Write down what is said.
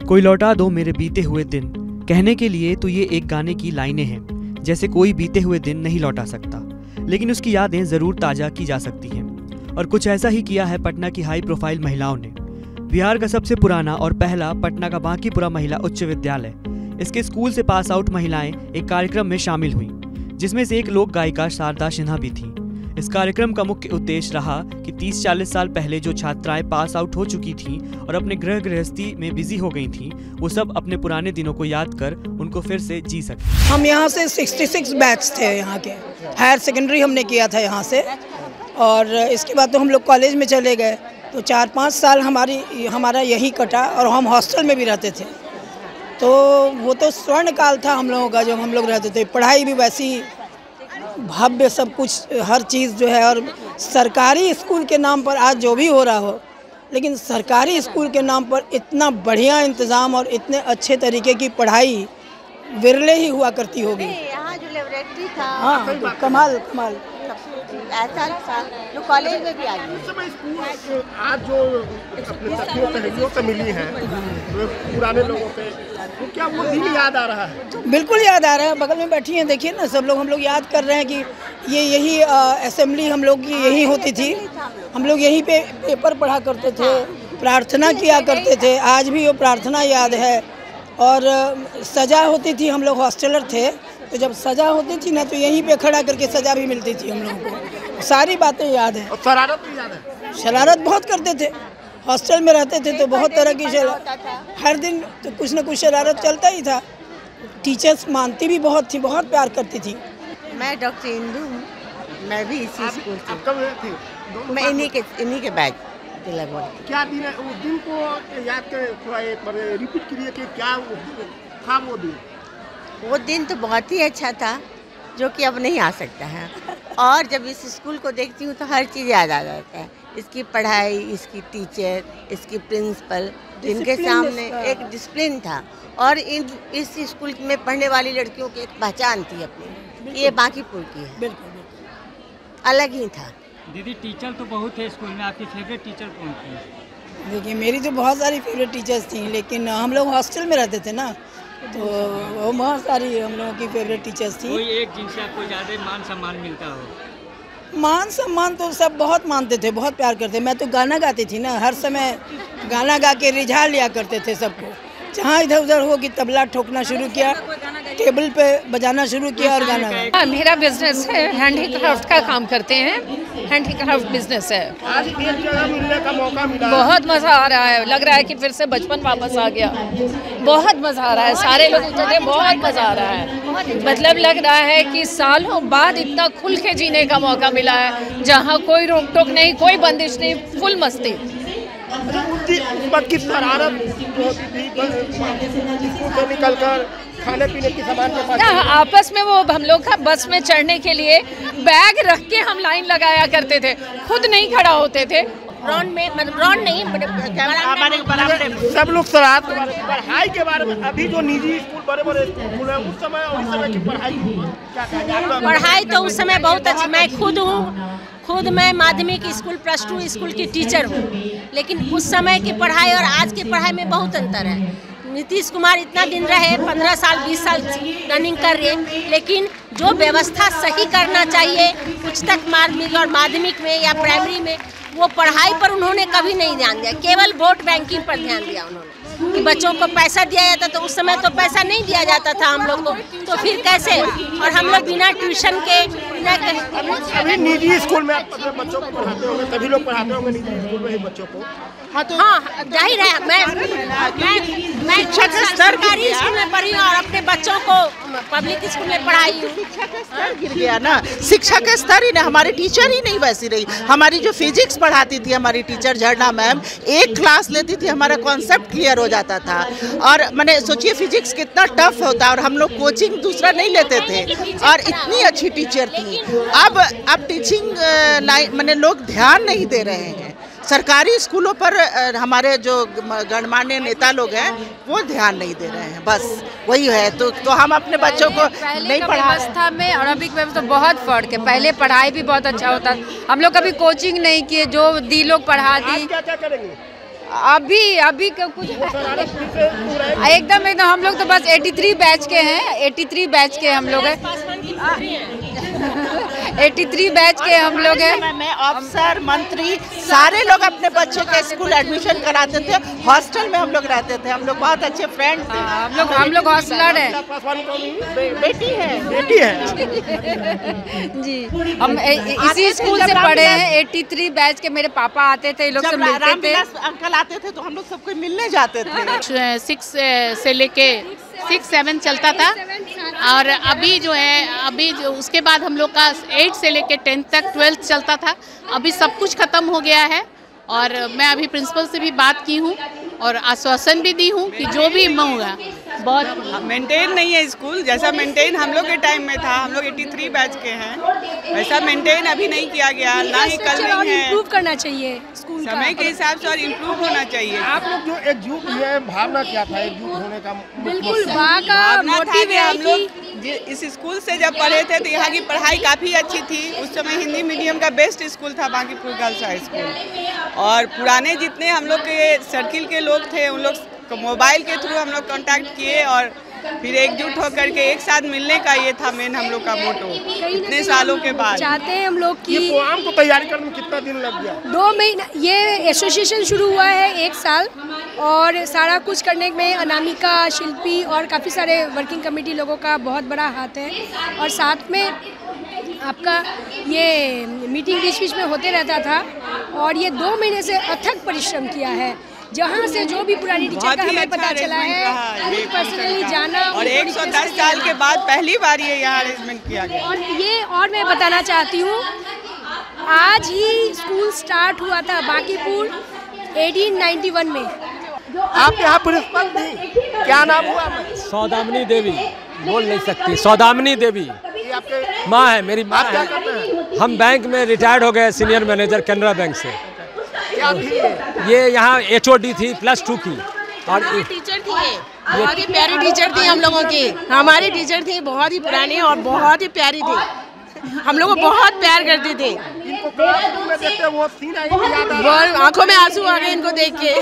कोई लौटा दो मेरे बीते हुए दिन, कहने के लिए तो ये एक गाने की लाइनें हैं। जैसे कोई बीते हुए दिन नहीं लौटा सकता, लेकिन उसकी यादें ज़रूर ताज़ा की जा सकती हैं। और कुछ ऐसा ही किया है पटना की हाई प्रोफाइल महिलाओं ने। बिहार का सबसे पुराना और पहला पटना का बांकीपुरा महिला उच्च विद्यालय, इसके स्कूल से पास आउट महिलाएं एक कार्यक्रम में शामिल हुईं, जिसमें से एक लोक गायिका शारदा सिन्हा भी थी। इस कार्यक्रम का मुख्य उद्देश्य रहा कि 30-40 साल पहले जो छात्राएं पास आउट हो चुकी थीं और अपने गृहस्थी में बिजी हो गई थीं, वो सब अपने पुराने दिनों को याद कर उनको फिर से जी सकें। हम यहाँ से 66 बैच थे, यहाँ के हायर सेकेंडरी हमने किया था यहाँ से, और इसके बाद तो हम लोग कॉलेज में चले गए। तो 4-5 साल हमारा यही कटा, और हम हॉस्टल में भी रहते थे। तो वो तो स्वर्ण काल था हम लोगों का, जब हम लोग रहते थे। पढ़ाई भी वैसी भव्य, सब कुछ हर चीज़ जो है। और सरकारी स्कूल के नाम पर आज जो भी हो रहा हो, लेकिन सरकारी स्कूल के नाम पर इतना बढ़िया इंतज़ाम और इतने अच्छे तरीके की पढ़ाई विरले ही हुआ करती होगी। यहाँ जो लेबोरेटरी था, हाँ, तो कमाल ऐसा था जो कॉलेज में भी आ गई। उस समय स्कूल आज जो अपने साथियों सहयोगियों से मिली है, पुराने लोगों से, तो क्या वो दिन याद आ रहा है? बिल्कुल याद आ रहा है। बगल में बैठी हैं, देखिए ना, सब लोग हम लोग याद कर रहे हैं कि यही असेंबली हम लोग की यही होती थी। हम लोग यहीं पे पेपर पढ़ा करते थे, प्रार्थना किया करते थे। आज भी वो प्रार्थना याद है। और सज़ा होती थी, हम लोग हॉस्टलर थे, तो जब सज़ा होती थी ना, तो यहीं पे खड़ा करके सज़ा भी मिलती थी हम लोगों को। सारी बातें याद है। और शरारत भी याद है? शरारत बहुत करते थे। हॉस्टल में रहते थे तो बहुत तरह की हर दिन तो कुछ न कुछ शरारत चलता ही था। टीचर्स मानती भी बहुत थी, बहुत प्यार करती थी। मैं डॉक्टर इंदू हूँ, मैं भी इसी स्कूल से। आप कब थी? मैं इन्हीं के बैच लगभग। क्या दिन है उस दिन को याद कर, थोड़ा एक बार रिपीट करिए कि क्या था वो दिन? वो दिन तो बहुत ही अच्छा था, जो कि अब नहीं आ सकता है। और जब इस स्कूल को देखती हूँ तो हर चीज़ याद आ जाता है। इसकी पढ़ाई, इसकी टीचर, इसकी प्रिंसिपल, जिनके सामने एक डिसिप्लिन था। और इस स्कूल में पढ़ने वाली लड़कियों की एक पहचान थी अपनी, ये बांकीपुर की है। बिल्कुल अलग ही था। दीदी, टीचर तो बहुत है स्कूल में, आपकी फेवरेट टीचर कौन थी? देखिए, मेरी तो बहुत सारी फेवरेट टीचर्स थी, लेकिन हम लोग हॉस्टल में रहते थे ना, तो वो बहुत सारी हम लोगों की फेवरेट टीचर्स थी। कोई एक जिनसे आपको ज़्यादा मान सम्मान मिलता हो? मान सम्मान तो सब बहुत मानते थे, बहुत प्यार करते। मैं तो गाना गाती थी ना, हर समय गाना गा के रिझा लिया करते थे सबको। जहाँ इधर उधर हो कि तबला ठोकना शुरू किया, टेबल पे बजाना शुरू किया और गाना गाया। मेरा बिजनेस है, हैंडीक्राफ्ट का काम करते हैं, हैंडीक्राफ्ट बिजनेस है। आज एक जगह मिलने का मौका मिला, बहुत मज़ा आ रहा है। लग रहा है कि फिर से बचपन वापस आ गया। बहुत मज़ा आ रहा है, सारे लोग जगह बहुत मज़ा आ रहा है। मतलब लग रहा है कि सालों बाद इतना खुल के जीने का मौका मिला है, जहाँ कोई रोक टोक नहीं, कोई बंदिश नहीं, फुल मस्ती। उस बात की शरारत होती थी, स्कूल से निकल कर खाने पीने की सामान के पास आपस में वो हम लोग का बस में चढ़ने के लिए बैग रख के हम लाइन लगाया करते थे, खुद नहीं खड़ा होते थे। ग्राउंड में, मतलब ग्राउंड नहीं, सब लोग शरारत के बारे में, पढ़ाई के बारे में। अभी जो निजी स्कूल, बड़े बड़े स्कूल है, उस समय और इस समय की पढ़ाई क्या कहेंगे? पढ़ाई तो उस समय बहुत अच्छी। मैं खुद मैं माध्यमिक स्कूल +2 स्कूल की टीचर हूँ, लेकिन उस समय की पढ़ाई और आज की पढ़ाई में बहुत अंतर है। नीतीश कुमार इतना दिन रहे, 15 साल 20 साल रनिंग कर रहे, लेकिन जो व्यवस्था सही करना चाहिए उच्चतर माध्यमिक और माध्यमिक में या प्राइमरी में, वो पढ़ाई पर उन्होंने कभी नहीं ध्यान दिया। केवल वोट बैंकिंग पर ध्यान दिया उन्होंने कि बच्चों को पैसा दिया जाता, तो उस समय तो पैसा नहीं दिया जाता था हम लोग को, तो फिर कैसे? और हम लोग बिना ट्यूशन के अभी निजी स्कूल में आप अपने बच्चों को पढ़ाते होंगे, सभी लोग पढ़ाते होंगे निजी स्कूल में ही बच्चों को। हाँ, तो हाँ, जाहिर है। मैं सरकारी स्कूल में पढ़ी हूँ और अपने बच्चों को पब्लिक स्कूल में पढ़ाई हूँ। शिक्षा का स्तर गिर गया ना, शिक्षा का स्तर ही नहीं, हमारी टीचर ही नहीं वैसी रही। हमारी जो फिजिक्स पढ़ाती थी हमारी टीचर झरना मैम, एक क्लास लेती थी, हमारा कॉन्सेप्ट क्लियर हो जाता था। और मैंने सोचिए फिजिक्स कितना टफ होता है, और हम लोग कोचिंग दूसरा नहीं लेते थे, और इतनी अच्छी टीचर थी। अब टीचिंग लाइन मैंने लोग ध्यान नहीं दे रहे हैं। सरकारी स्कूलों पर हमारे जो गणमान्य नेता लोग हैं वो ध्यान नहीं दे रहे हैं, बस वही है। तो हम अपने बच्चों को नहीं पढ़ा। व्यवस्था में और अभी की व्यवस्था बहुत फर्क है। पहले पढ़ाई भी बहुत अच्छा होता, हम लोग कभी कोचिंग नहीं किए, जो दी लोग पढ़ा दी। क्या क्या करेंगे? अभी कुछ एकदम हम लोग तो बस 83 बैच के हैं, 83 बैच के हम लोग हैं, 83 बैच के हम लोग हैं। मैं अफसर मंत्री सारे लोग अपने बच्चे के स्कूल एडमिशन कराते थे, हॉस्टल में हम लोग रहते थे, हम लोग बहुत अच्छे फ्रेंड थे। हम लोग हॉस्टलर हैं। बेटी है जी, हम इसी स्कूल से पढ़े हैं। 83 बैच के मेरे पापा आते थे, लोग सब मिलते थे, अंकल आते थे तो हम लोग सबको मिलने जाते थे। 6 से लेके 6-7 चलता था, और अभी जो है उसके बाद हम लोग का 8 से लेके 10 तक 12th चलता था। अभी सब कुछ खत्म हो गया है, और मैं अभी प्रिंसिपल से भी बात की हूँ और आश्वासन भी दी हूँ कि जो भी होगा। बहुत मेंटेन नहीं है स्कूल, जैसा मेंटेन हम लोग के टाइम में था, हम लोग 83 बैच के हैं, वैसा मेंटेन अभी नहीं किया गया, ना ही कलरिंग है। इम्प्रूव करना चाहिए स्कूल समय के हिसाब से, और इम्प्रूव होना चाहिए। आप लोग जो एकजुट हुए, भावना क्या था एकजुट होने का? बिल्कुल भावना था कि हम लोग इस स्कूल से जब पढ़े थे तो यहाँ की पढ़ाई काफ़ी अच्छी थी। उस समय हिंदी मीडियम का बेस्ट स्कूल था बांकीपुर गर्ल्स हाई स्कूल, और पुराने जितने हम लोग के सर्किल के लोग थे उन लोग मोबाइल के थ्रू हम लोग कांटेक्ट किए, और फिर एकजुट होकर के एक साथ मिलने का ये था मेन हम लोग का मोटो। इतने सालों के बाद चाहते हैं हम लोग कि ये प्रोग्राम को तैयारी करने में कितना दिन लग गया? 2 महीना। ये एसोसिएशन शुरू हुआ है 1 साल, और सारा कुछ करने में अनामिका, शिल्पी और काफ़ी सारे वर्किंग कमेटी लोगों का बहुत बड़ा हाथ है। और साथ में आपका ये मीटिंग बीच बीच में होते रहता था, और ये 2 महीने से अथक परिश्रम किया है, जहाँ से जो भी पुरानी टीचर का हमें पता चला है, पर्सनली जाना, और 110 साल के बाद पहली बार ये यहाँ अरेंजमेंट किया गया। और मैं बताना चाहती हूँ, आज ही स्कूल स्टार्ट हुआ था बांकीपुर 1891 में। आप यहाँ प्रिंसिपल थी, क्या नाम हुआ? सौदामिनी देवी, बोल नहीं सकती, सौदामिनी देवी माँ है, मेरी माँ है। हम बैंक में रिटायर्ड हो गए, सीनियर मैनेजर कैनरा बैंक से। ये यहाँ HOD थी +2 की, और टीचर थी, बहुत ही प्यारी टीचर थी हम लोगों की। हमारी टीचर थी बहुत ही पुरानी और बहुत ही प्यारी थी, हम लोग को बहुत प्यार करती थी। इनको आंखों में आंसू आ गए इनको देख के।